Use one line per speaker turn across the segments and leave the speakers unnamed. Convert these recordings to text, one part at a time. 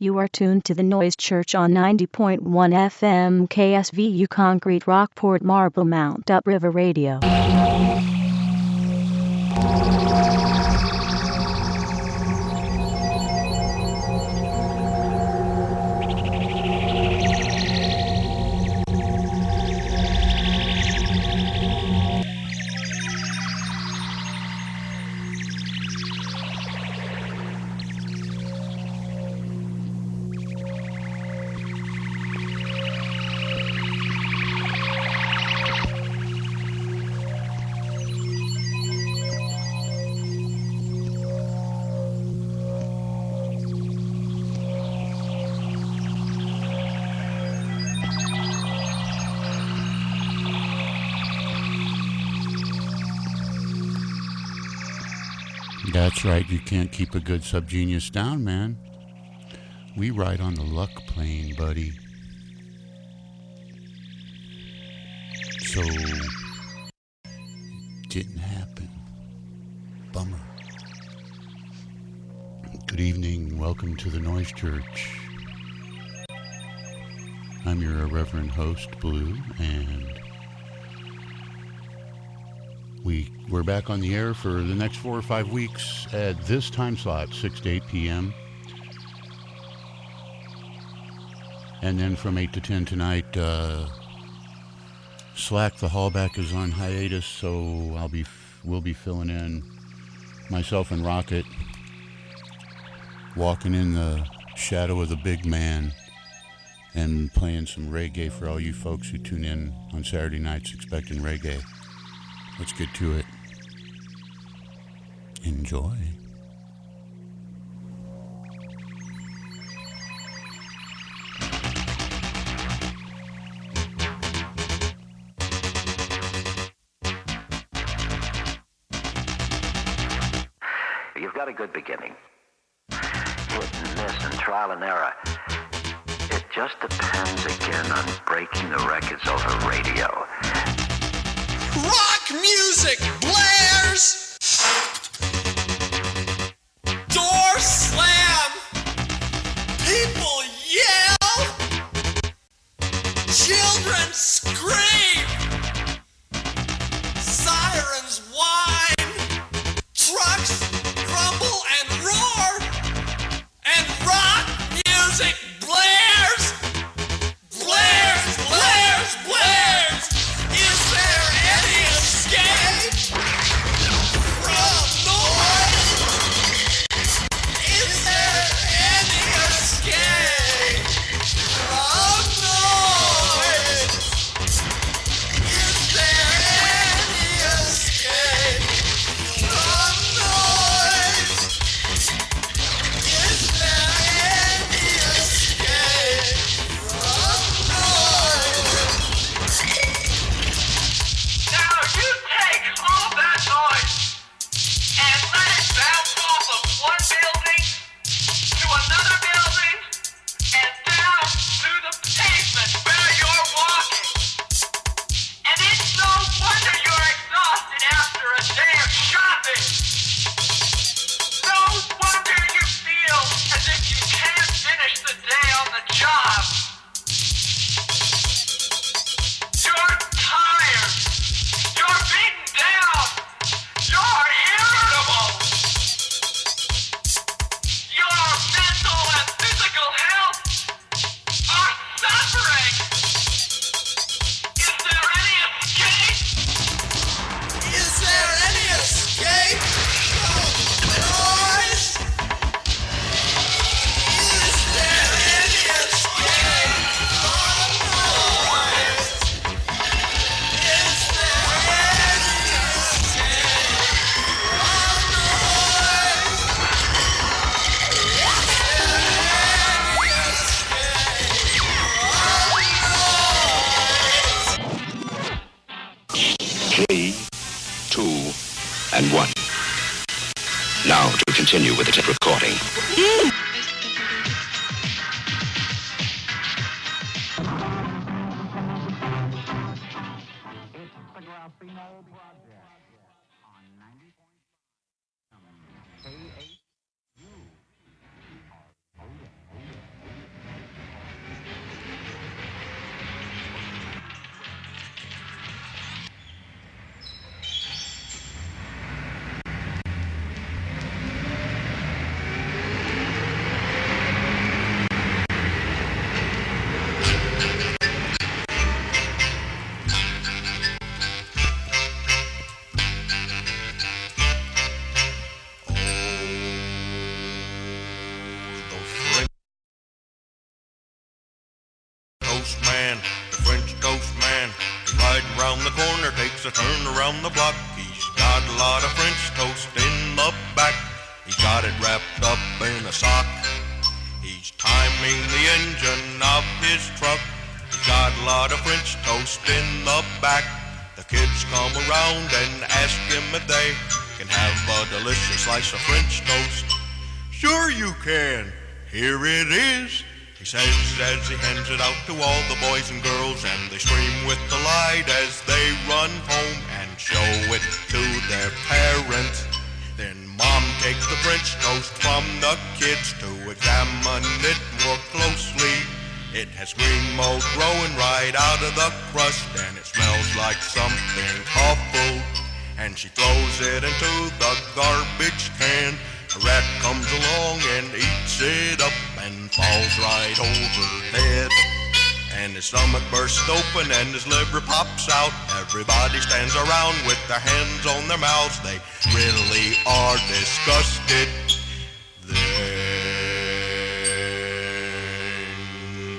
You are tuned to the Noise Church on 90.1 FM KSVU Concrete Rockport Marble Mount Upriver Radio.
That's right, you can't keep a good subgenius down, man. We ride on the luck plane, buddy. So, didn't happen. Bummer. Good evening, welcome to the Noise Church. I'm your irreverent host, Blue, and we're back on the air for the next 4 or 5 weeks at this time slot, 6 to 8 p.m. And then from 8 to 10 tonight, Slack the Hallback is on hiatus, so we'll be filling in, myself and Rocket, walking in the shadow of the big man and playing some reggae for all you folks who tune in on Saturday nights expecting reggae. Let's get to it. Enjoy.
You've got a good beginning. Hit and miss and trial and error. It just depends again on breaking the records over radio.
Rock music blares! Door slam! People yell! Children scream! Sirens whine! Trucks rumble and roar! And rock music blares! Blares, blares, blares! Is there any escape from noise? Is there any escape from noise? Is there any escape from noise? Is there any escape from noise? Now you take all that noise and let it bounce off of one building to another building and down to the pavement where you're walking. And it's no wonder you're exhausted after a day of shopping. No wonder you feel as if you can't finish the day on the job. You're tired. You're beaten down. You're irritable. Your mental and physical health are suffering. Is there any escape? Is there any escape from noise? Is there any escape from noise? Is there any escape from noise?
Three, two, and one. Now to continue with the tape recording.
riding round the corner, takes a turn around the block. He's got a lot of French toast in the back. He's got it wrapped up in a sock. He's timing the engine of his truck. He's got a lot of French toast in the back. The kids come around and ask him if they can have a delicious slice of French toast. Sure you can. Here it is, he says as he hands it out to all the boys and girls, and they scream with delight as they run home and show it to their parents. Then Mom takes the French toast from the kids to examine it more closely. It has green mold growing right out of the crust, and it smells like something awful. And she throws it into the garbage can. A rat comes along and eats it up and falls right over dead. And his stomach bursts open and his liver pops out. Everybody stands around with their hands on their mouths. They really are disgusted. Then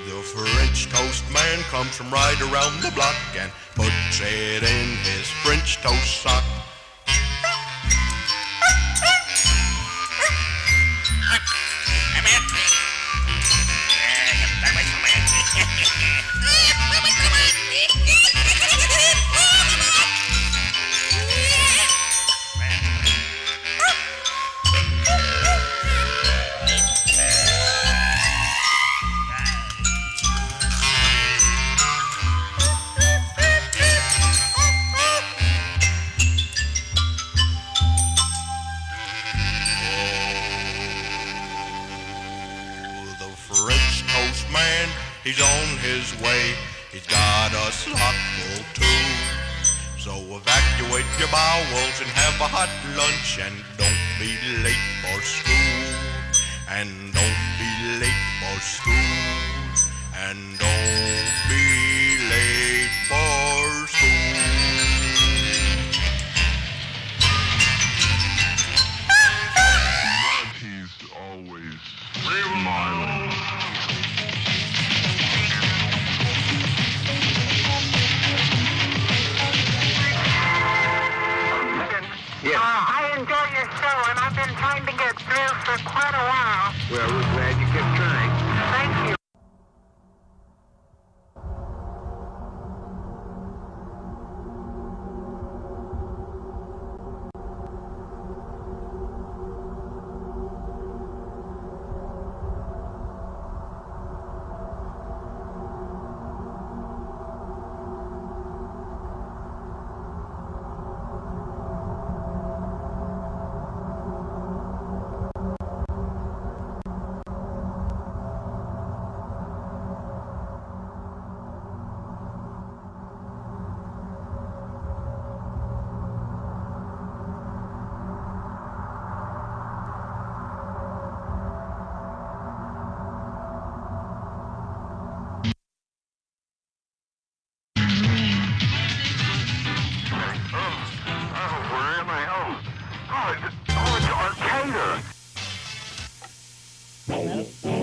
the French toast man comes from right around the block and puts it in his French toast sock. He's on his way, he's got a sock full too. So evacuate your bowels and have a hot lunch, and don't be late for school. And don't be late for school. And don't be late for school.
But he's always smiling.
I enjoy your show, and I've been trying to get through for quite a while.
Well, we're glad you kept trying.
Thank you.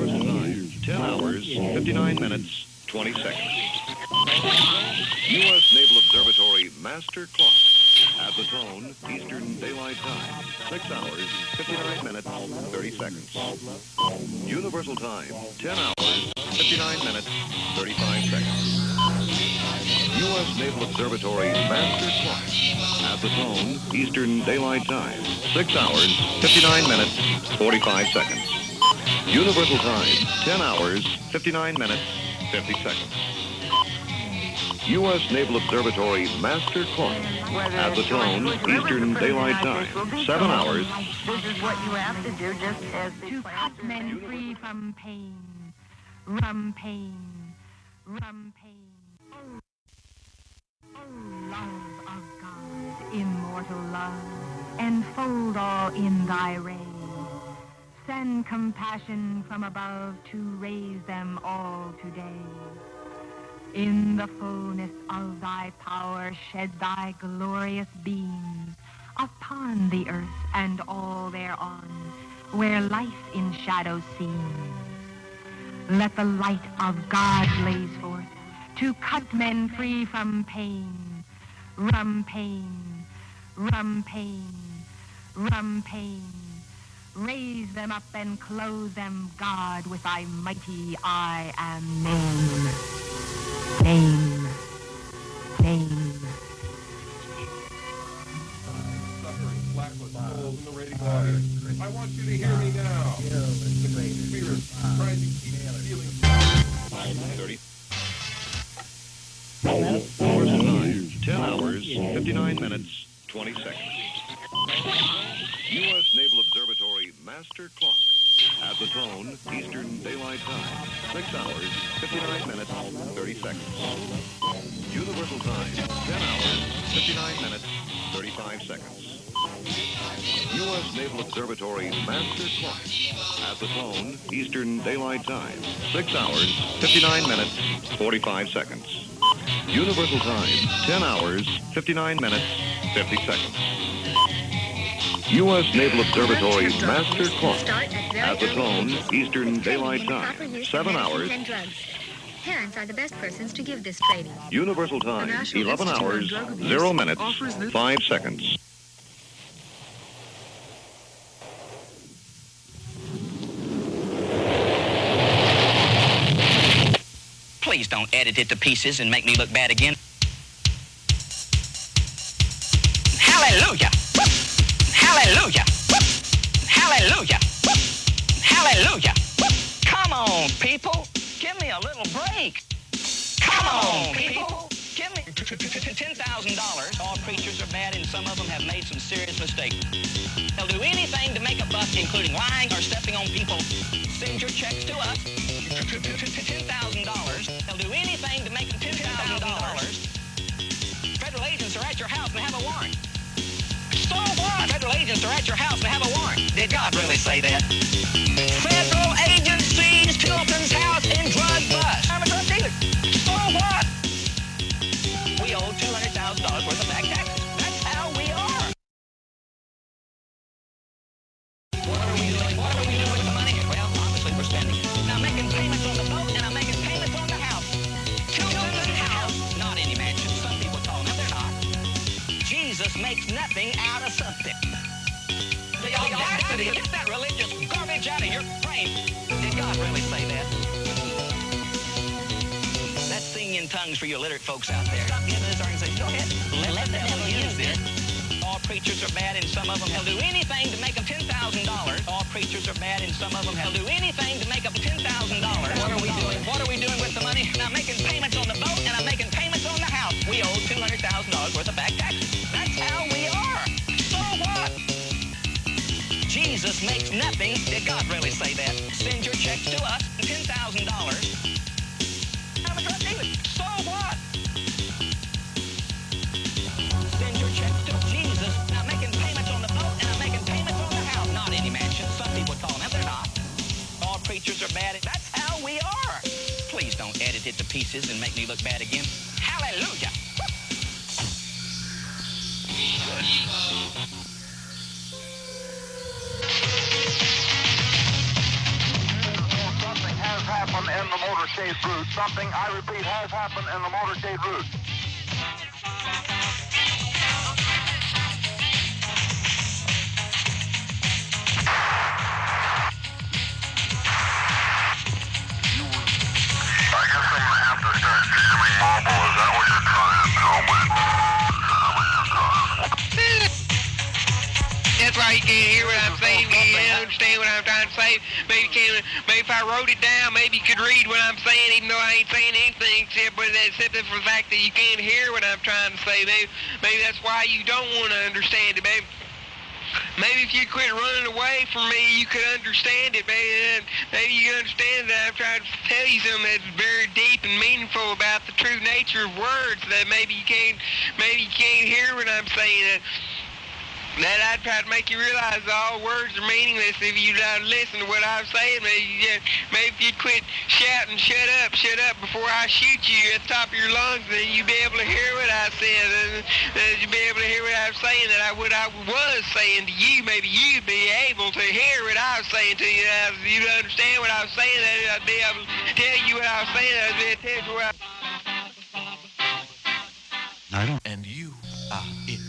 Time, 10 hours, 59 minutes, 20 seconds. U.S. Naval Observatory Master Clock. At the tone, Eastern Daylight Time, 6 hours, 59 minutes, 30 seconds. Universal Time, 10 hours, 59 minutes, 35 seconds. U.S. Naval Observatory Master Clock. At the tone, Eastern Daylight Time, 6 hours, 59 minutes, 45 seconds. Universal Time, 10 hours, 59 minutes, 50 seconds. U.S. Naval Observatory Master Clock. At the tone, Eastern Daylight Time, 7 hours.
This is what you have to do, just as
to cut men free from pain, from pain, from pain. Oh, love of God, immortal love, enfold all in thy ray. Send compassion from above to raise them all today. In the fullness of thy power, shed thy glorious beams upon the earth and all thereon, where life in shadow seems. Let the light of God blaze forth, to cut men free from pain, rum pain, rum pain, rum pain. Raise them up and clothe them, God, with thy mighty I am name. Name. Name.
I want you to hear me now. Spirit trying to keep feeling.
30. Universal time, 10 hours, 59 minutes, 20 seconds. U.S. Naval Observatory Master Clock. At the tone, Eastern Daylight Time, 6 hours, 59 minutes, 30 seconds. Universal time, 10 hours, 59 minutes, 35 seconds. U.S. Naval Observatory Master Clock. At the tone, Eastern Daylight Time, 6 hours, 59 minutes, 45 seconds. Universal time, 10 hours, 59 minutes, 50 seconds. U.S. Naval Observatory Master Clock. At the tone, Eastern Daylight Time, 7 hours.
Parents are the best persons to give this training.
Universal time, 11 hours, 0 minutes, 5 seconds.
Please don't edit it to pieces and make me look bad again. Hallelujah! Hallelujah! Hallelujah! Hallelujah! Come on, people! Give me a little break! Come on, people! Give me $10,000. All preachers are bad, and some of them have made some serious mistakes. They'll do anything to make a buck, including lying or stepping on people. Send your checks to us. $10,000. They'll do anything to make $10,000. Federal agents are at your house and have a warrant. So what? Federal agents are at your house and have a warrant. Did God really say that? Federal agents seized Tilton's house in drug bust. I'm a drug dealer. So what? We owe $200,000 worth of back taxes. That's how we are. What are we doing? What are we doing with the money? Well, obviously we're spending it. Now I'm making payments on the boat and I'm making payments on the house. Tilton's house, not any mansion. Some people call them. No, they're not. Jesus makes nothing out of something. The audacity, get that religious garbage out of your brain. Did God really say that? That's singing in tongues for you illiterate folks out there. Stop giving this organization. Go ahead. Let the devil use this. All preachers are bad, and some of them will do anything to make them $10,000. All preachers are bad, and some of them will do anything to make them $10,000. What are we doing? What are we doing with the money? Now I'm making payments on the boat, and I'm making payments on the house. We owe $200,000 worth of back taxes. That's how we are. So what? Jesus makes nothing. Did God really say that? Send your checks to us, $10,000. I'm a drug dealer. So what? Send your checks to Jesus. Now I'm making payments on the boat and I'm making payments on the house. Not any mansion. Some people call them. They're not. All preachers are bad. That's how we are. Please don't edit it to pieces and make me look bad again. Hallelujah.
Something has happened in the motorcade route. Something, I repeat, has happened in the motorcade route.
I guess I'm gonna have to start jamming mobile. Is that what you're trying to tell me?
That's why you can't hear what I'm saying. You can't understand what I'm trying to say. Maybe if I wrote it down, maybe you could read what I'm saying, even though I ain't saying anything except for the fact that you can't hear what I'm trying to say. Maybe that's why you don't want to understand it, baby. Maybe if you quit running away from me, you could understand it, baby. Maybe you can understand that I'm trying to tell you something that's very deep and meaningful about the true nature of words. That maybe you can't hear what I'm saying. That I'd try to make you realize that all words are meaningless if you listen to what I'm saying. Maybe if you'd quit shouting, shut up before I shoot you at the top of your lungs, then you'd be able to hear what I said. And you'd be able to hear what I was saying, what I was saying to you. Maybe you'd be able to hear what I was saying to you. You'd understand what I was saying, I'd be able to tell you what I was saying. I'd be able to tell you what I
I don't.
And you are it.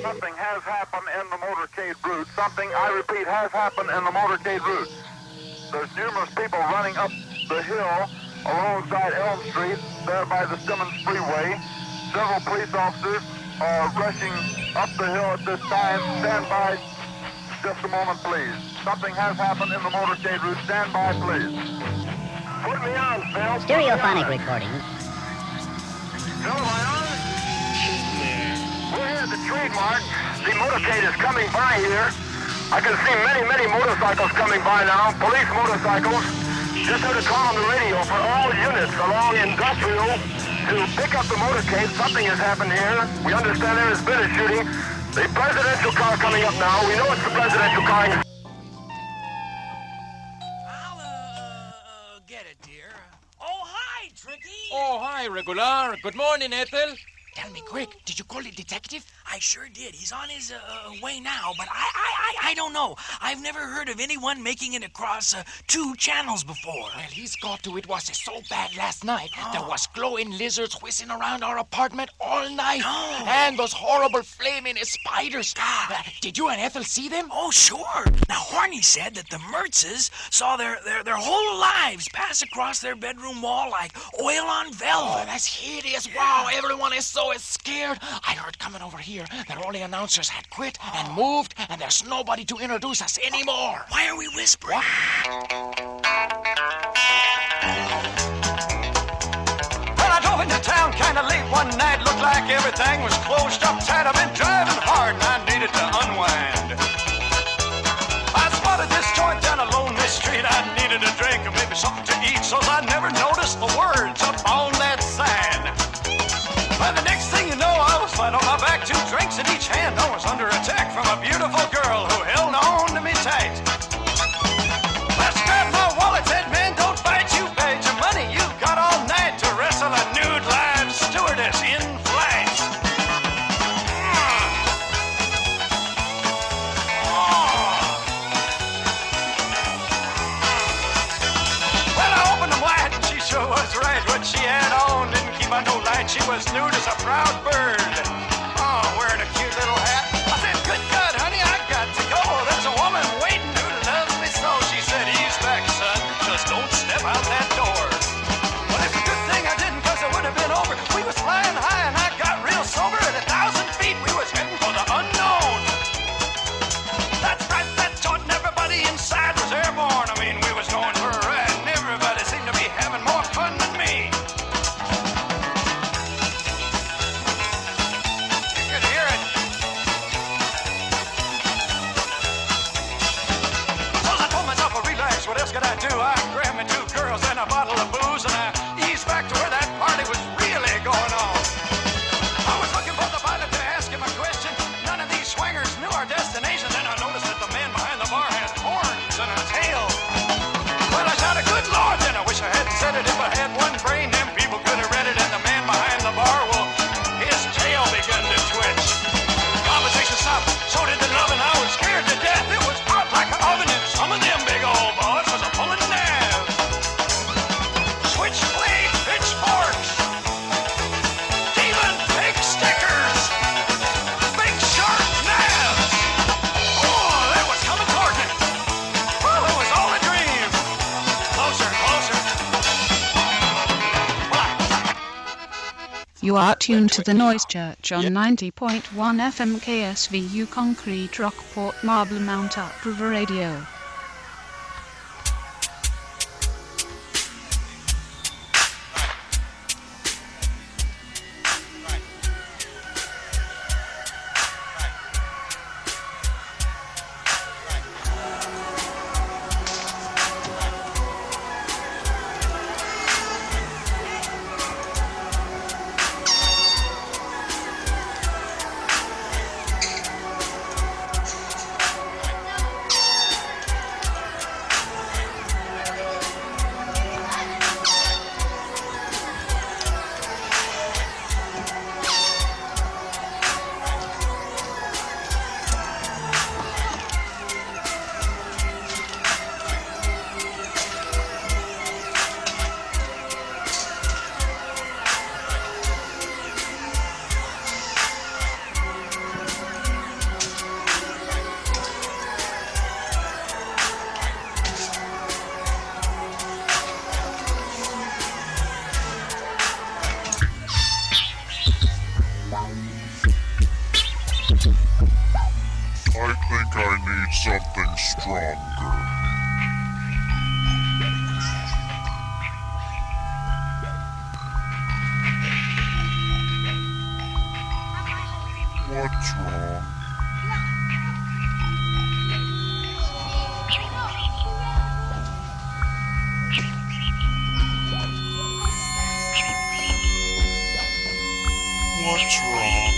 Something has happened in the motorcade route. Something, I repeat, has happened in the motorcade route. There's numerous people running up the hill alongside Elm Street, there by the Simmons Freeway. Several police officers are rushing up the hill at this time. Stand by just a moment, please. Something has happened in the motorcade route. Stand by, please. Put me on, Phil.
Stereophonic recording.
Phil, am I on? We're here at the trademark. The motorcade is coming by here. I can see many motorcycles coming by now. Police motorcycles. Just heard a call on the radio for all units along Industrial to pick up the motorcade. Something has happened here. We understand there has been a shooting. The presidential car coming up now. We know it's the presidential car.
I'll get it, dear. Oh, hi, Tricky.
Oh, hi, Regular. Good morning, Ethel.
Tell me quick, did you call the detective? I sure did. He's on his way now, but I don't know. I've never heard of anyone making it across 2 channels before.
Well, he's got to. It was so bad last night. There was glowing lizards whizzing around our apartment all night.
No.
And those horrible flaming spiders. Did you and Ethel see them?
Oh, sure. Now, Horny said that the Mertzes saw their whole lives pass across their bedroom wall like oil on velvet.
Oh, that's hideous. Wow, everyone is so scared. I heard coming over here that all the announcers had quit and moved, and there's nobody to introduce us anymore.
Why are we whispering?
Well, I drove into town kind of late one night. Looked like everything was closed up tight. I've been driving hard and I needed to unwind. I spotted this joint down a lonely street. I needed a drink or maybe something to eat, so I never noticed the words up on that sign. Well, the next thing you know, I was flat on my back, 2 drinks in each hand. I was under attack from a beautiful girl who held on to me tight. Let's grab my wallet, said, man, don't fight, you paid your money. You've got all night to wrestle a nude live stewardess in flight. Well, I opened them wide and she sure was right. What she had on didn't keep on no light. She was nude as a proud bird. Oh, wearing a cute little hat. I said, good God, honey, I got to go. There's a woman waiting who loves me so. She said, ease back, son. Just don't step out that door. Well, it's a good thing I didn't, because it would have been over. We was flying high and I got real sober. At 1,000 feet, we was heading for the unknown. That's right, that joint and everybody inside was airborne. I mean, we was going for a ride and everybody seemed to be having more fun than me. What else could I do? I grabbed me 2 girls and a bottle of booze, and I eased back to where that party was really going on. I was looking for the pilot to ask him a question. None of these swingers knew our destination. Then I noticed that the man behind the bar had horns and a tail. Well, I shouted, good Lord, then I wish I hadn't said it. If I had one brain, them people could have read it. And the man behind the bar, well, his tail began to twitch. Conversation stopped, so did the love, and I was scared to death. It was hot like an oven, and some of them big old boys was a pulling knives. Switchblade pitchforks, demon pig stickers, big sharp knives. Oh, that was coming toward me. Well, it was all a dream. Closer, closer.
You are tuned to the Noise Church on 90.1 FM KSVU Concrete Rockport Marble Mount Upriver Radio.
I think I need something stronger. What's wrong? What's wrong?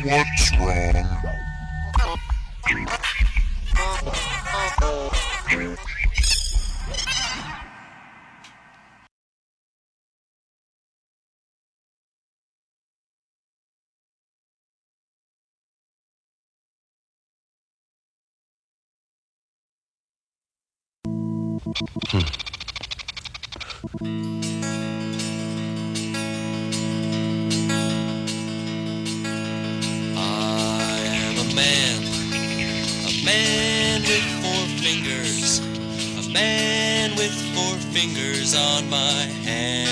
What's wrong?
On my hand,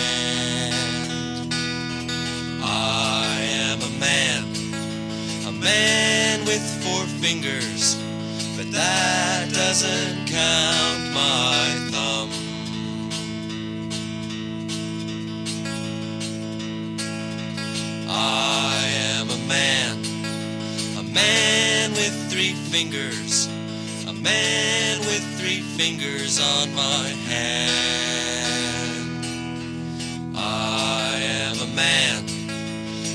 I am a man with 4 fingers, but that doesn't count my thumb. I am a man with 3 fingers, a man with 3 fingers on my hand.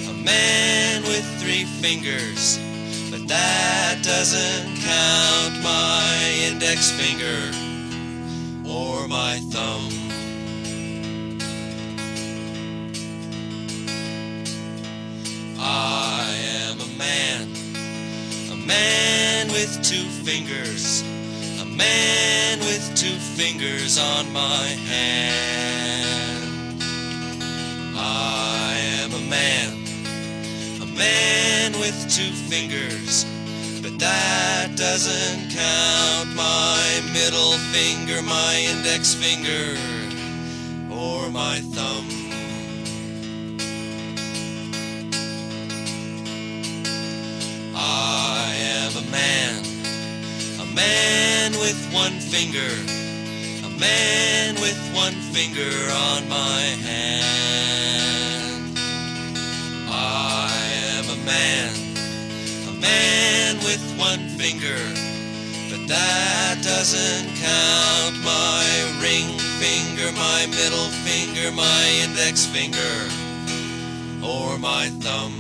A man with 3 fingers, but that doesn't count my index finger or my thumb. I am a man with 2 fingers, a man with 2 fingers on my hand. I am a man with 2 fingers, but that doesn't count my middle finger, my index finger, or my thumb. I am a man with 1 finger, a man with 1 finger on my hand. I am a man with 1 finger, but that doesn't count my ring finger, my middle finger, my index finger, or my thumb.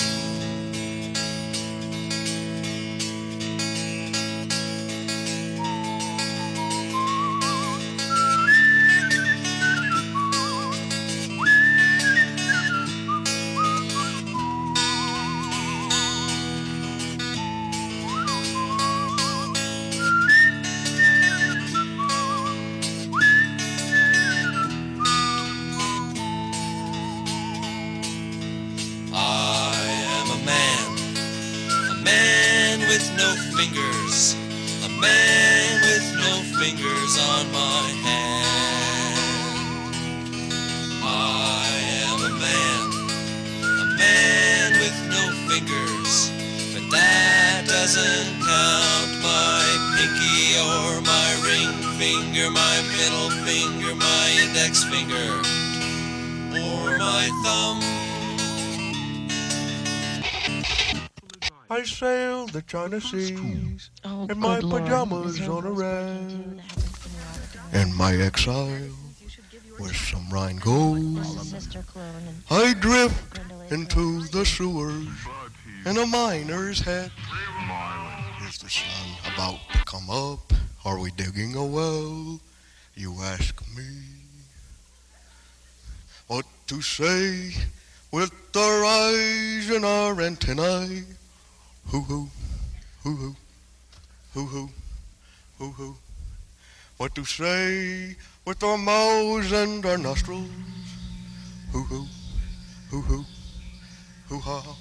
I sailed the China Seas in my pajamas on a rag. In my exile, where some Rhine goes, I drift into the sewers and a miner's hat. Is the sun about to come up? Are we digging a well? You ask me what to say with our eyes and our antennae. Hoo-hoo, hoo-hoo, hoo-hoo, hoo-hoo. What to say with our mouths and our nostrils. Hoo-hoo, hoo-hoo, hoo-ha.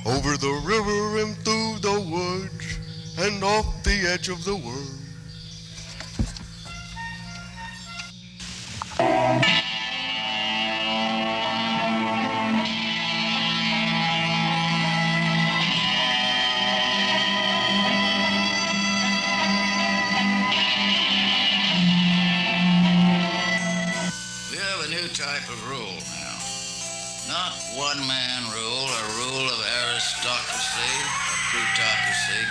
Over the river and through the woods and off the edge of the world.
Type of rule now. Not one-man rule, a rule of aristocracy, or plutocracy,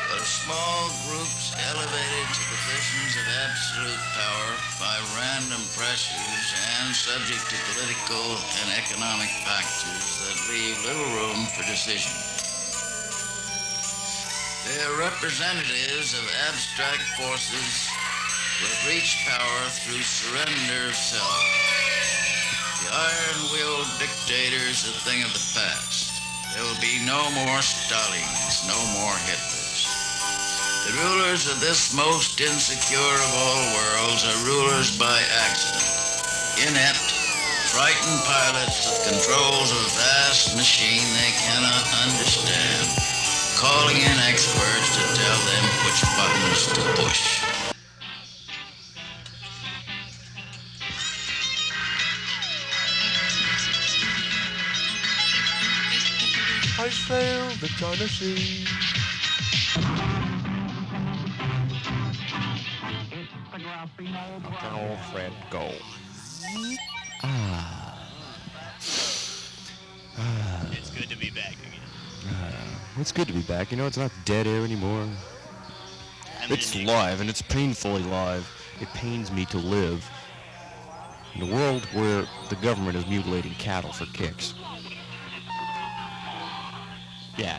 but of small groups elevated to positions of absolute power by random pressures and subject to political and economic factors that leave little room for decision. They are representatives of abstract forces that reach power through surrender of self. The iron-willed dictator is a thing of the past. There will be no more Stalins, no more Hitlers. The rulers of this most insecure of all worlds are rulers by accident. Inept, frightened pilots that controls a vast machine they cannot understand, calling in experts to tell them which buttons to push.
I sailed the China Sea.
Colonel Fred Go.
It's good to be back again.
It's good to be back. You know, it's not dead air anymore. It's live, and it's painfully live. It pains me to live in a world where the government is mutilating cattle for kicks. Yeah.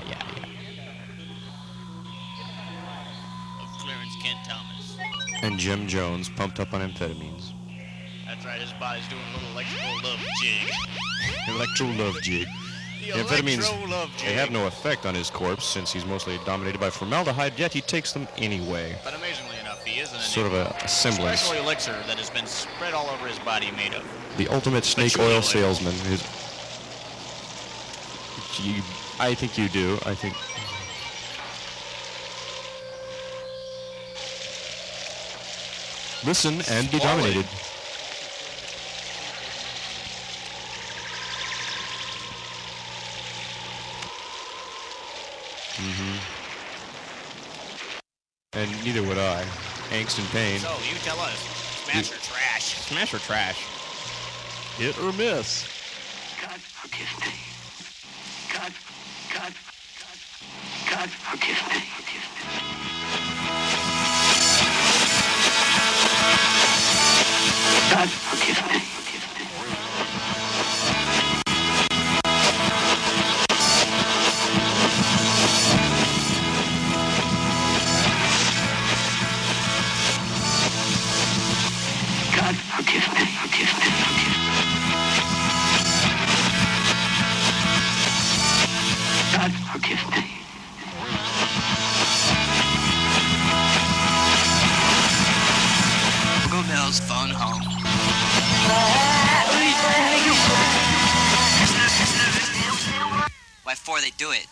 Of Clarence Kent Thomas.
And Jim Jones pumped up on amphetamines.
That's right, his body's doing a little electrical love jig.
Electro love jig.
The
amphetamines,
electro love jig.
they have no effect on his corpse since he's mostly dominated by formaldehyde, yet he takes them anyway.
But amazingly enough, he isn't
Sort of a semblance.
special elixir that has been spread all over his body made of.
The ultimate snake oil salesman. I think you do. I think. Listen and be dominated. And neither would I. Angst and pain.
So, you tell us. Smash or trash?
Smash or trash? Hit or miss?
God forgive me. God forgive me. God forgive me. God forgive me. God forgive me.
Google Bill's phone home. Why for they do it?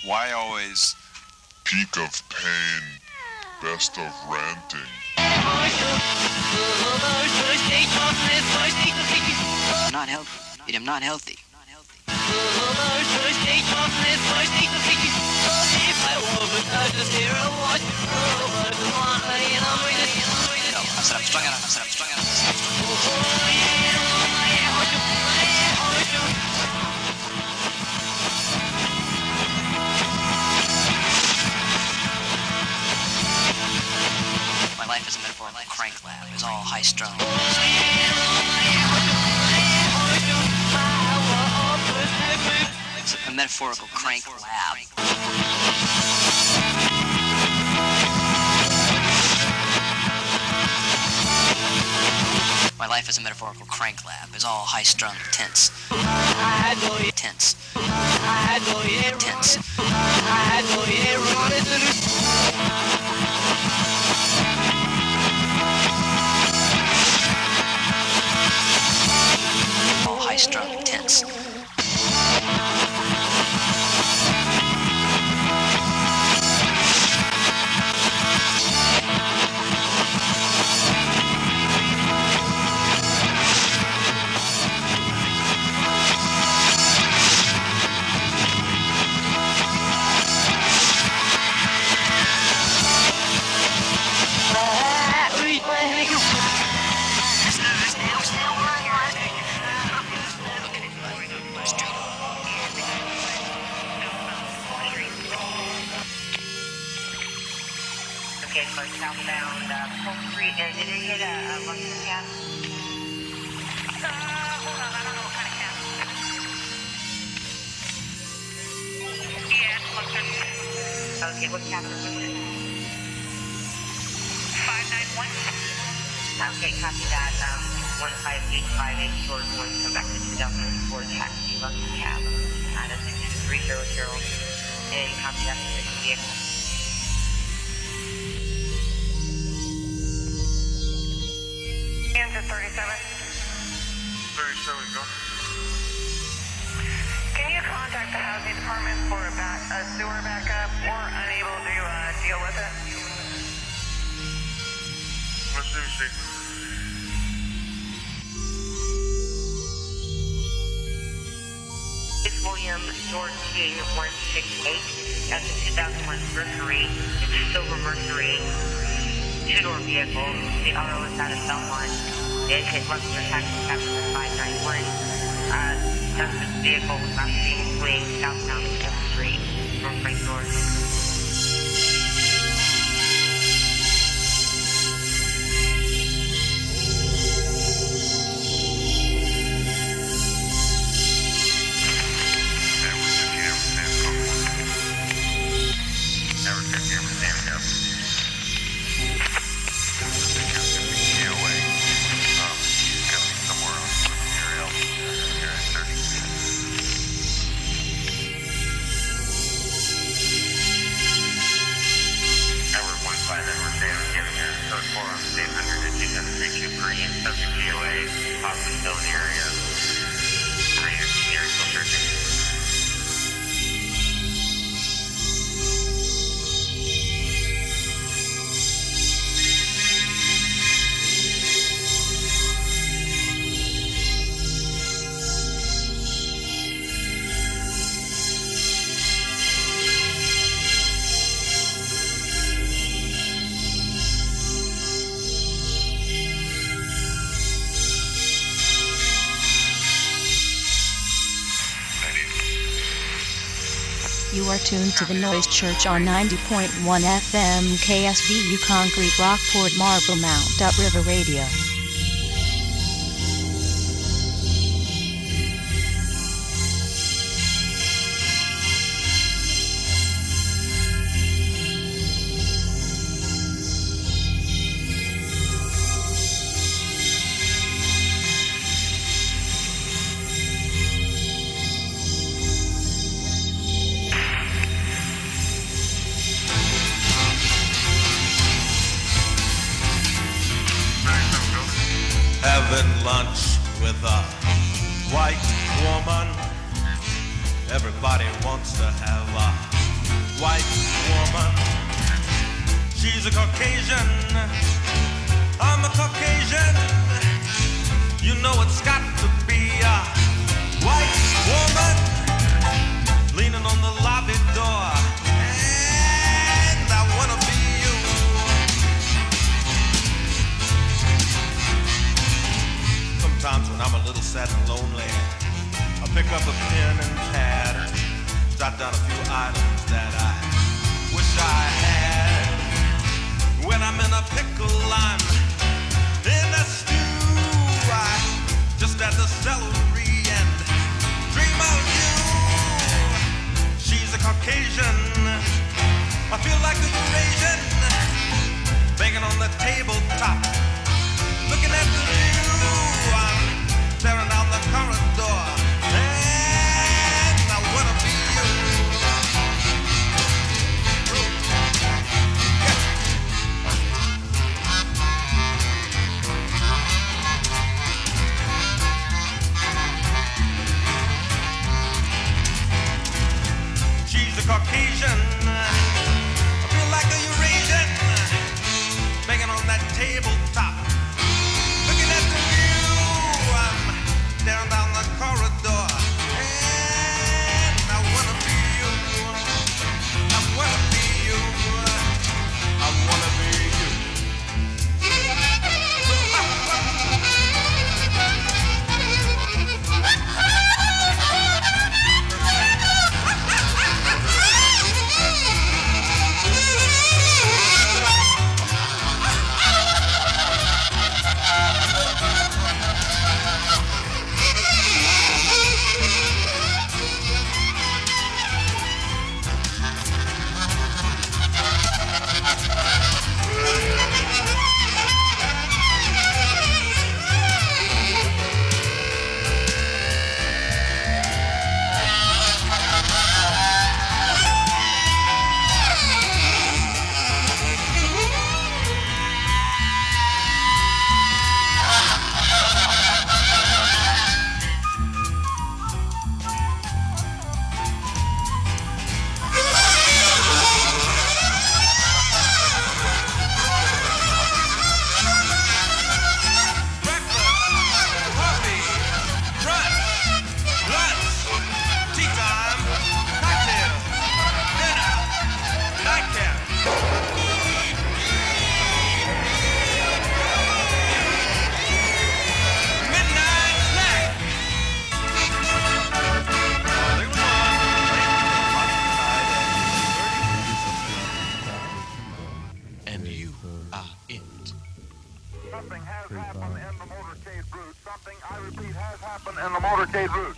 Why always peak of pain, best of ranting?
Not healthy. I am not healthy. No, I said I'm strung out. My life is a metaphor like a crank lab. It's all high strung.
is a metaphorical crank lab. My life as a metaphorical crank lab is all high-strung tense. Tense. Tense. All high-strung tense.
Southbound Polk Street, and did it hit a Lexus cab? Hold on, I don't know what kind of cab. Yeah, it's Lexus. Okay, what cab was it? 591. Okay, copy that. 15858 George 1, come back to 2004 taxi Lexus cab. That's 300, and copy that for the vehicle. Kansas 37.
37, go.
Can you contact the housing department for a sewer backup or unable to deal with it?
Let's see.
It's William George King 168. That's a 2001 Mercury. It's a silver Mercury. Two-door vehicle. The auto is out of Belmont. It hit Lexus taxi cab 591. That's the vehicle was last seen fleeing southbound 4th Street from Frank North.
You are tuned to the Noise Church on 90.1 FM KSVU Concrete Rockport Marble Mount Upriver Radio.
Having lunch with a white woman. Everybody wants to have a white woman. She's a Caucasian. I'm a Caucasian. You know it's got to be a white woman leaning on the lobby door. And I wanna be you. Sometimes when I'm a little sad and lonely, I pick up a pen and pad, jot down a few items that I wish I had. When I'm in a pickle, I'm in a stew. I just add the celery and dream of you.
Something has happened in the motorcade route. Something, I repeat, has happened in the motorcade route.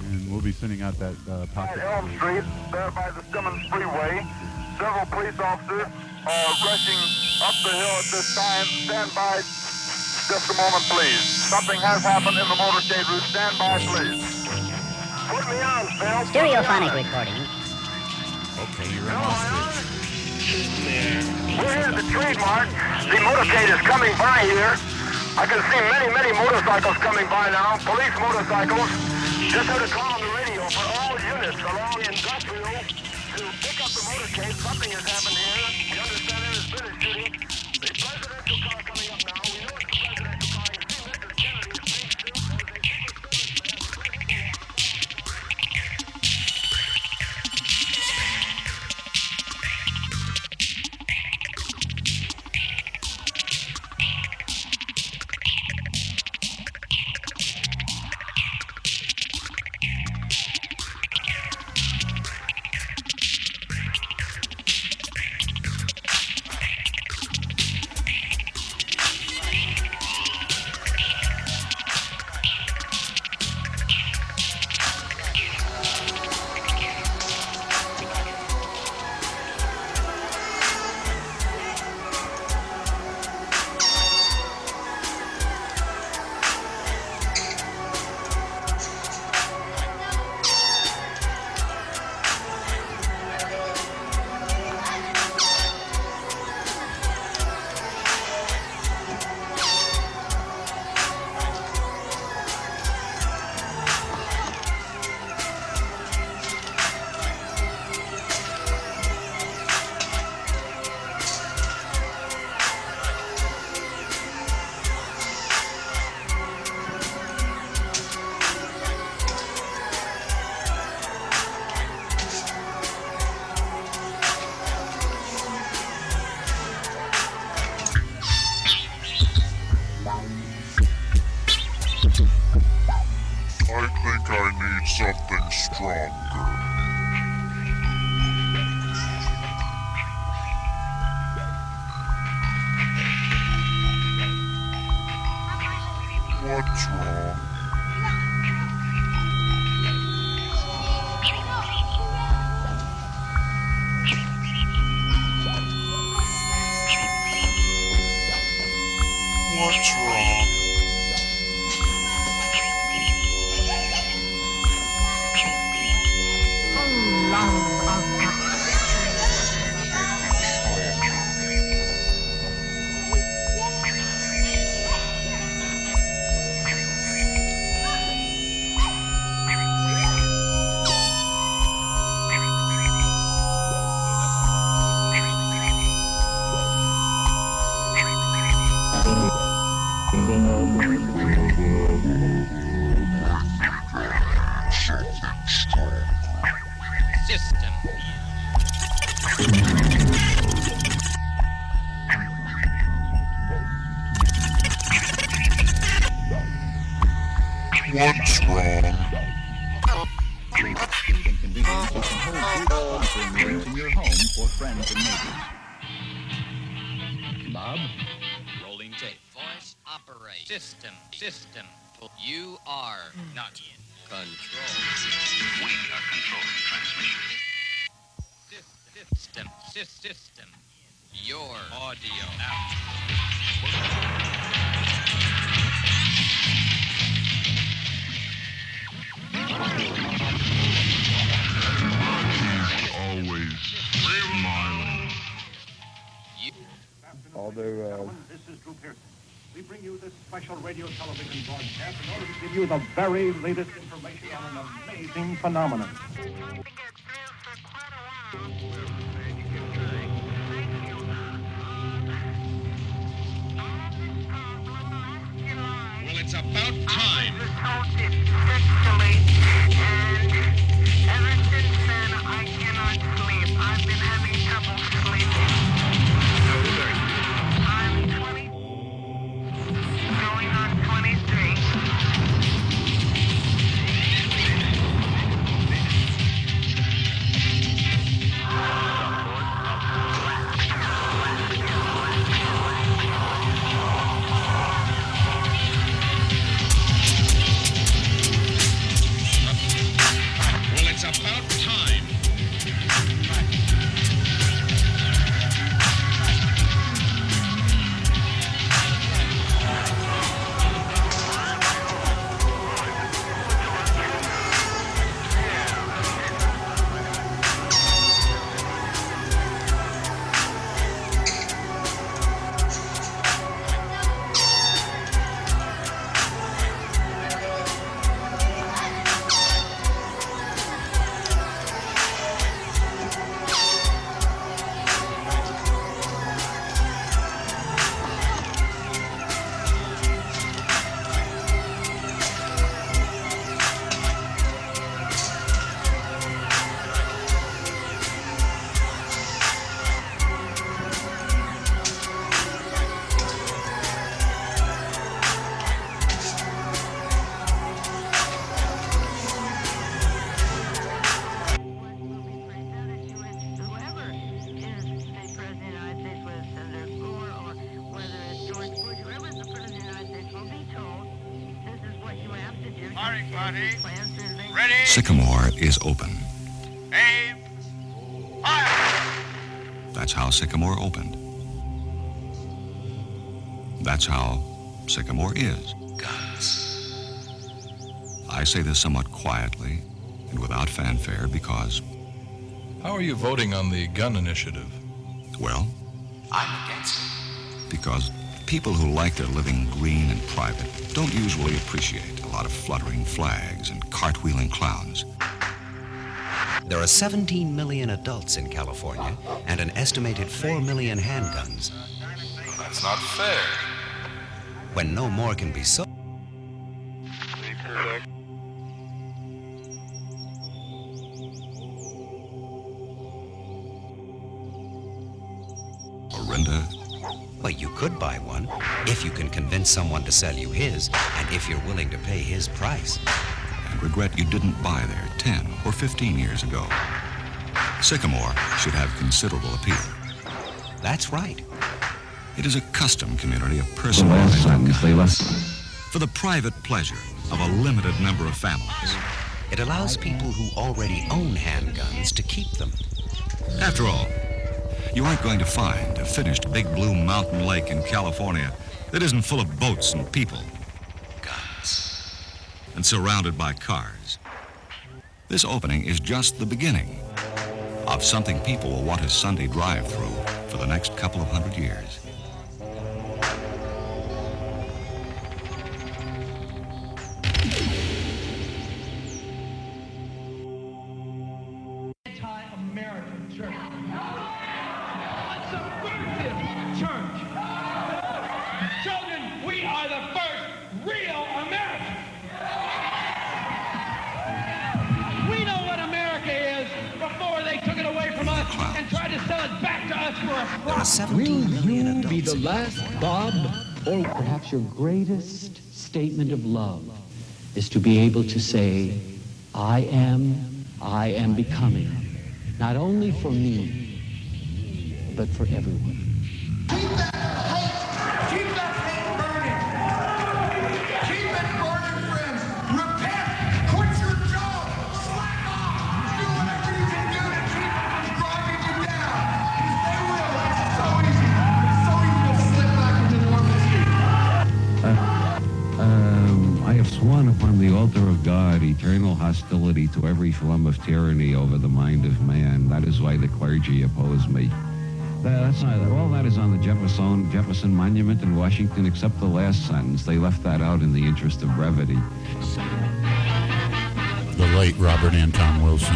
And we'll be sending out that
At Elm Street, there by the Simmons Freeway, several police officers are rushing up the hill at this time. Stand by just a moment, please. Something has happened in the motorcade route. Stand by, please. Put me on, Phil.
Stereophonic recording.
Okay, you're on.
We're here at the trademark. The motorcade is coming by here. I can see many motorcycles coming by now. Police motorcycles. Just heard a call on the radio for all units along Industrial to pick up the motorcade. Something has happened here. You understand there has been a shooting. The presidential car coming up now. We know it's the presidential car. You see Mr. Kennedy's pink suit as a Secret Service man.
something stronger. What's wrong? What's wrong?
System.
What's wrong?
In your home for friends and neighbors. Bob?
Rolling tape. Voice operate. System. You are not in control.
We are controlling transmission.
System. Your audio out.
Always smiling.
Although,
This is Drew Pearson. We bring you this special radio television broadcast in order to give you the very latest information on an amazing phenomenon.
Well, it's about time.
Ever since then, I cannot sleep. I've been having trouble sleeping. I'm 20, going on 23.
Firing party. Ready.
Sycamore is open.
Aim. Fire.
That's how Sycamore opened. That's how Sycamore is.
Guns.
I say this somewhat quietly and without fanfare because...
How are you voting on the gun initiative?
Well,
I'm against it.
Because people who like their living green and private don't usually appreciate a lot of fluttering flags and cartwheeling clowns.
There are 17 million adults in California and an estimated 4 million handguns.
That's not fair.
When no more can be sold.
Orinda?
Well, you could buy one if you can convince someone to sell you his and if you're willing to pay his price.
And regret you didn't buy there 10 or 15 years ago. Sycamore should have considerable appeal.
That's right.
It is a custom community of personalized guns for the private pleasure of a limited number of families.
It allows people who already own handguns to keep them.
After all, you aren't going to find a finished big blue mountain lake in California that isn't full of boats and people. Guns. And surrounded by cars. This opening is just the beginning of something people will want a Sunday drive-through for the next couple of 100 years.
Anti-American church. A subversive church. Children, we are the first real Americans. We know what America is before they took it away from us and tried to sell it back to us for a profit.
Will you
be the last Bob? Or perhaps your greatest statement of love is to be able to say, I am becoming, not only for me, but for everyone.
Keep that hate burning. Keep it burning, friends. Repent. Quit your job. Slack off. Do whatever you can do to keep them from driving you down. They will. It's so easy. It's so easy to slip back into normalcy.
I have sworn upon the altar of God eternal hostility to every form of tyranny over the mind of man. That is why the clergy oppose me. That's not, all that is on the Jefferson Monument in Washington, except the last sentence. They left that out in the interest of brevity.
The late Robert Anton Wilson.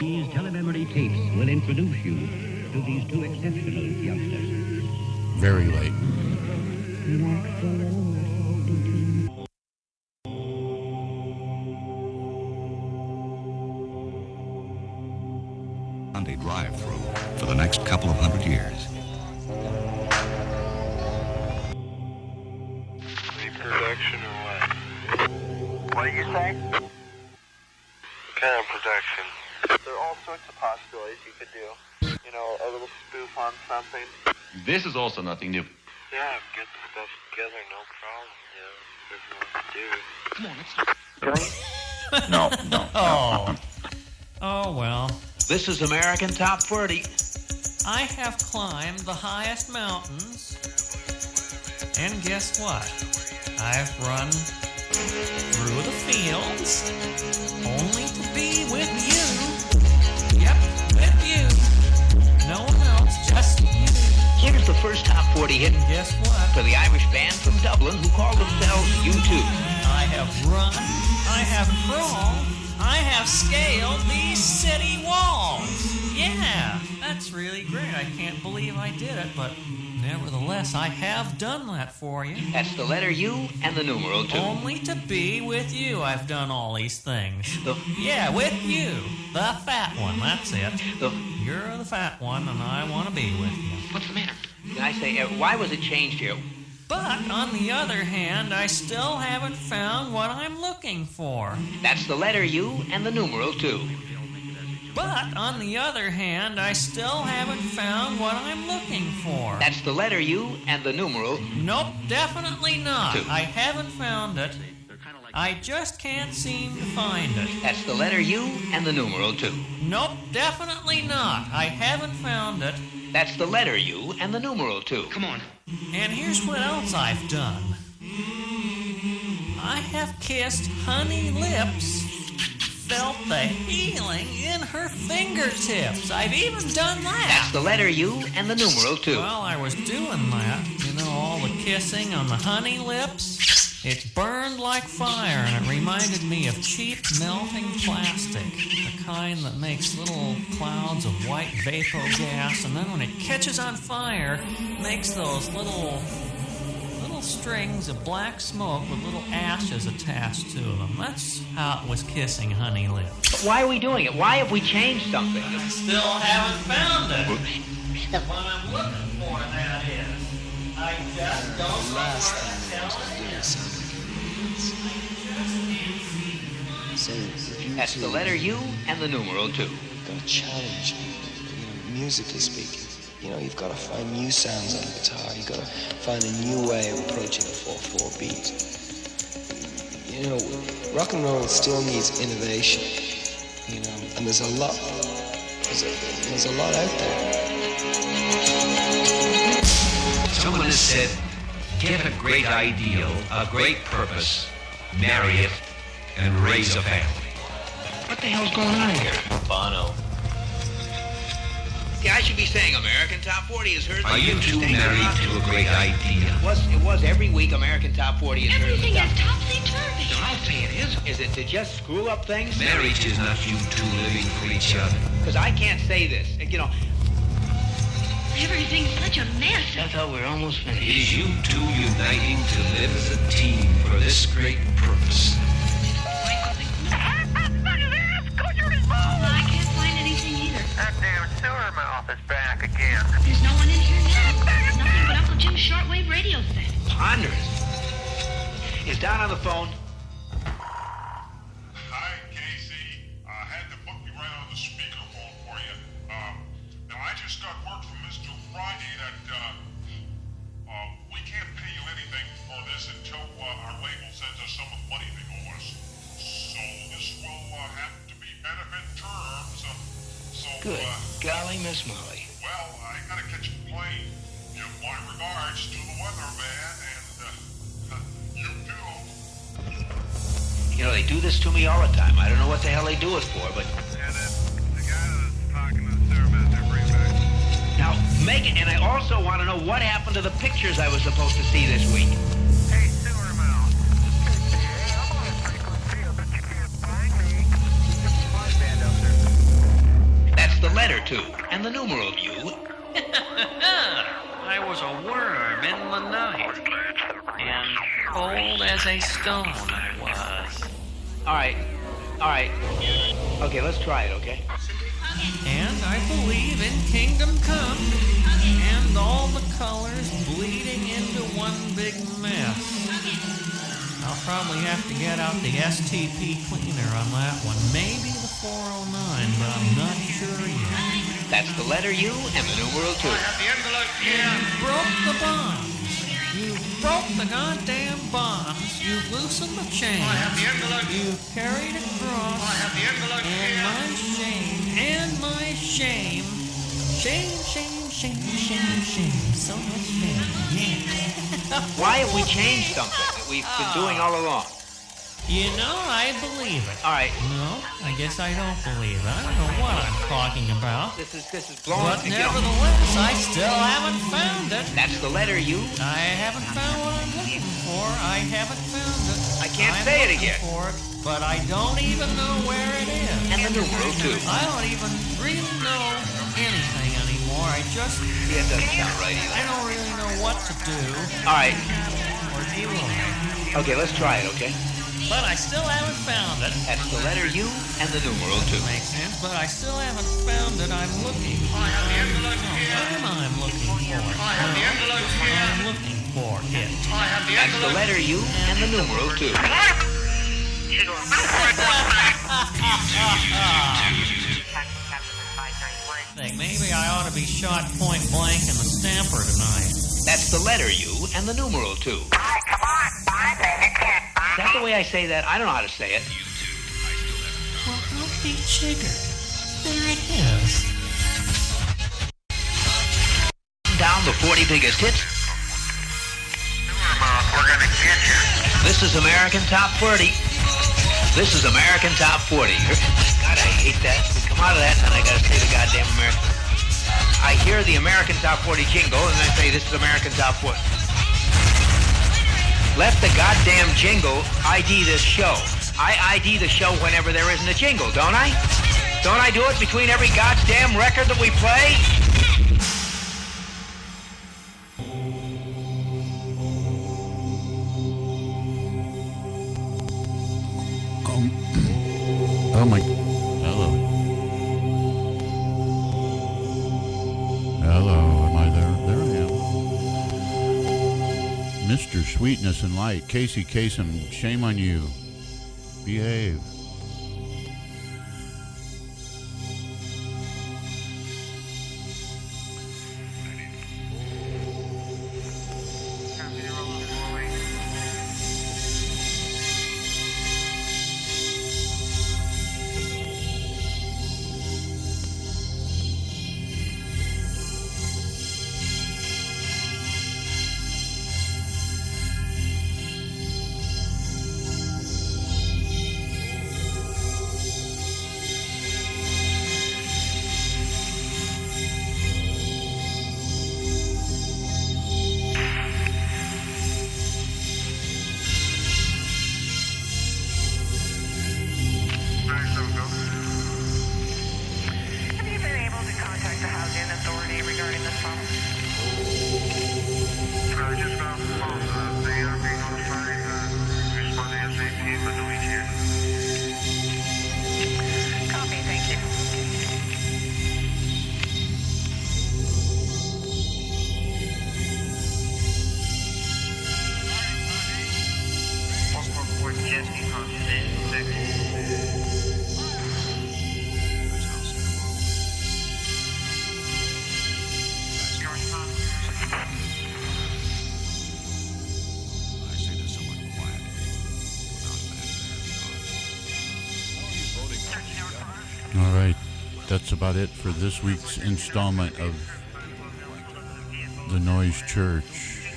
These telememory tapes will introduce you to these two exceptional youngsters.
Very late.
Sunday drive-through for the next couple of 100 years.
Reproduction or what? What do you say? What kind of production? There are all sorts of possibilities you could do. You know, a little spoof on something.
This is also nothing new.
Yeah, get the stuff together, no problem. Yeah, there's more to do. Come on, let's
No.
Oh, well.
This is American Top 40.
I have climbed the highest mountains, and guess what? I've run through the fields, only to be with you. Yep, with you. No one else, just you.
Here's the first Top 40 hit.
And guess what?
For the Irish band from Dublin who call themselves U2.
I have run, I have crawled, I have scaled these city walls. Yeah, that's really great. I can't believe I did it, but nevertheless, I have done that for you.
That's the letter U and the numeral 2.
Only to be with you, I've done all these things. Yeah, with you. The fat one, that's it. You're the fat one, and I want to be with you.
What's the matter? Can I say, why was it changed here?
But, on the other hand, I still haven't found what I'm looking for.
That's the letter U and the numeral 2.
But, on the other hand, I still haven't found what I'm looking for.
That's the letter U and the numeral.
Nope, definitely not.
2.
I haven't found it. I just can't seem to find it.
That's the letter U and the numeral 2.
Nope, definitely not. I haven't found it.
That's the letter U and the numeral 2.
Come on.
And here's what else I've done. I have kissed Honey Lips, felt the healing in her fingertips. I've even done that.
That's the letter U and the numeral 2.
While I was doing that, you know, all the kissing on the Honey Lips, it burned like fire, and it reminded me of cheap melting plastic, the kind that makes little clouds of white vapor gas, and then when it catches on fire, makes those little strings of black smoke with little ashes attached to them. That's how it was kissing Honey Lips.
But why are we doing it? Why have we changed something?
I still haven't found it. What I'm looking for, that is. I just don't know where the hell it is.
That's the letter U and the numeral 2.
You've got to challenge, musically speaking. You've got to find new sounds on the guitar. You've got to find a new way of approaching a 4/4 beat. Rock and roll still needs innovation. And there's a lot. There's a lot out there.
Someone has said, get a great ideal, a great purpose, marry it, and raise a family.
What the hell's going on here?
Bono.
Yeah, I should be saying American Top 40 is heard.
Are you two married to a great idea?
It was every week American Top 40 is heard.
Everything is topsy-turvy.
Don't say it is. Is it to just screw up things?
Marriage is not you two living for each other.
Because I can't say this.
Everything's such a mess.
I thought we were almost finished.
It is you two uniting to live as a team for this great purpose.
I can't find anything either.
That damn sewer mouth is back again.
There's no one in here now. Nothing but Uncle Jim's shortwave radio set.
Ponderous. Is Don on the phone?
Hi, Casey. I had to book you right on the speakerphone for you. Now, I just got word from Mr. Friday that we can't pay you anything for this until our label sends us some of the money they owe us. So this will have to be benefit terms.
Good golly, Miss Molly.
Well, I gotta catch a plane. Give my regards to the weatherman, and you too.
They do this to me all the time. I don't know what the hell they do it for, but...
Yeah, the guy that's talking to the sewer master, bring back.
Now, Megan, and I also want to know what happened to the pictures I was supposed to see this week.
Hey, sewer mouth. I'm on a frequent field, but you can't find me. There's a live band out there.
That's the letter 2 and the numeral U.
I was a worm in the night, and cold as a stone I was.
All right. Okay, let's try it, okay?
And I believe in Kingdom Come, and all the colors bleeding into one big mess. I'll probably have to get out the STP cleaner on that one. Maybe the 409, but I'm not sure yet.
That's the letter U and the numeral 2.
I have the envelope here.
You broke the bonds. You broke the goddamn bonds. You loosened the chain.
I have the envelope.
You carried it across.
I have the envelope
and
here.
my shame. And my shame. Shame. So much shame. Yeah.
Why have we changed something that we've been doing all along?
I believe it.
All right.
No, I guess I don't believe it. I don't know what I'm talking about.
This is blowing.
But nevertheless, I still haven't found it.
That's the letter U.
I haven't found what I'm looking for. I haven't found it.
I can't say it again.
For it, but I don't even know where it is.
And the numeral 2.
I don't even really know anything anymore. I just...
Yeah, it doesn't sound right either.
I don't really know what to do.
All right.
Or do I?
Okay, let's try it, okay?
But I still haven't found it.
That's the letter U and the numeral 2.
Makes sense, but I still haven't found it. I'm looking.
I have the envelope here.
I'm looking for it.
I have the envelope here.
I'm looking for it.
I have the
That's the
envelope.
letter U and the numeral 2.
think maybe I ought to be shot point blank in the stamper tonight.
That's the letter U and the numeral 2. Is that the way I say that? I don't know how to say it.
Well, don't be jiggered. There it is.
Down the 40 biggest hits.
We're gonna get you.
This is American Top 40. This is American Top 40. God, I hate that. We come out of that, and I gotta say the goddamn American. I hear the American Top 40 jingle, and I say this is American Top 40. Let the goddamn jingle ID this show. I ID the show whenever there isn't a jingle, don't I? Don't I do it between every goddamn record that we play?
Oh my. Hello. Hello, am I there? There I am. Mr. Sweetness and Light, Casey Kasem, shame on you. Behave. All right, that's about it for this week's installment of The Noise Church.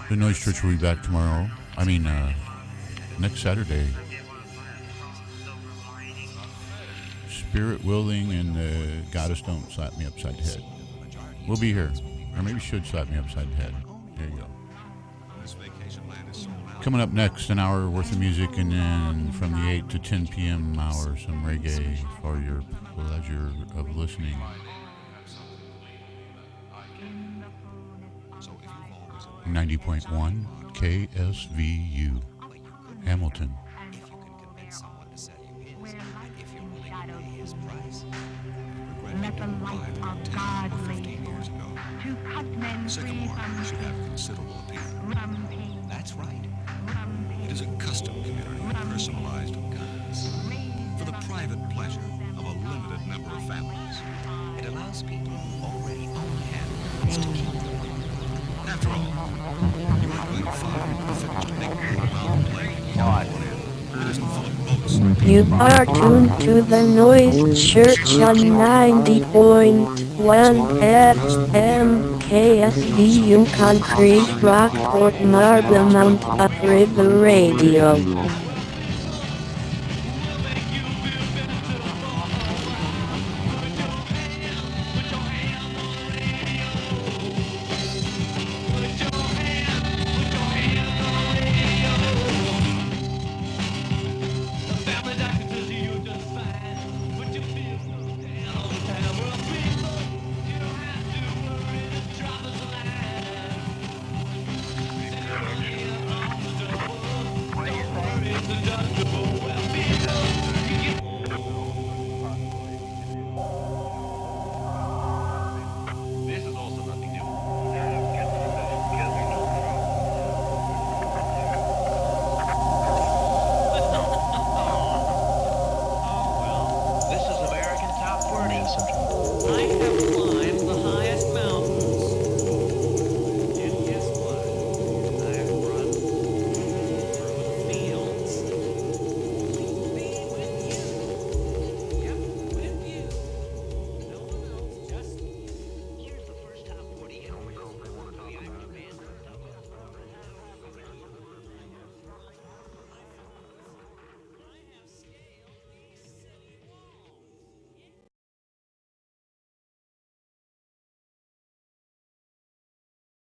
The Noise Church will be back tomorrow. Next Saturday. Spirit willing and the goddess don't slap me upside the head. We'll be here. Or maybe should slap me upside the head. There you go. Coming up next, an hour worth of music, and then from the 8 to 10 p.m. hour, some reggae for your pleasure of listening. .1 KSVU, Hamilton.
Let the light of God reign to cut men free from
should have considerable appeal. That's right. It is a custom community personalized of guns for the private pleasure of a limited number of families. It allows people who already own handguns to keep them. After all, you aren't going to find a finished big mountain lake in California that isn't full of boats.
You are tuned to the Noise Church on 90.1 FM KSVU Concrete Rockport Marble Mount Upriver Radio.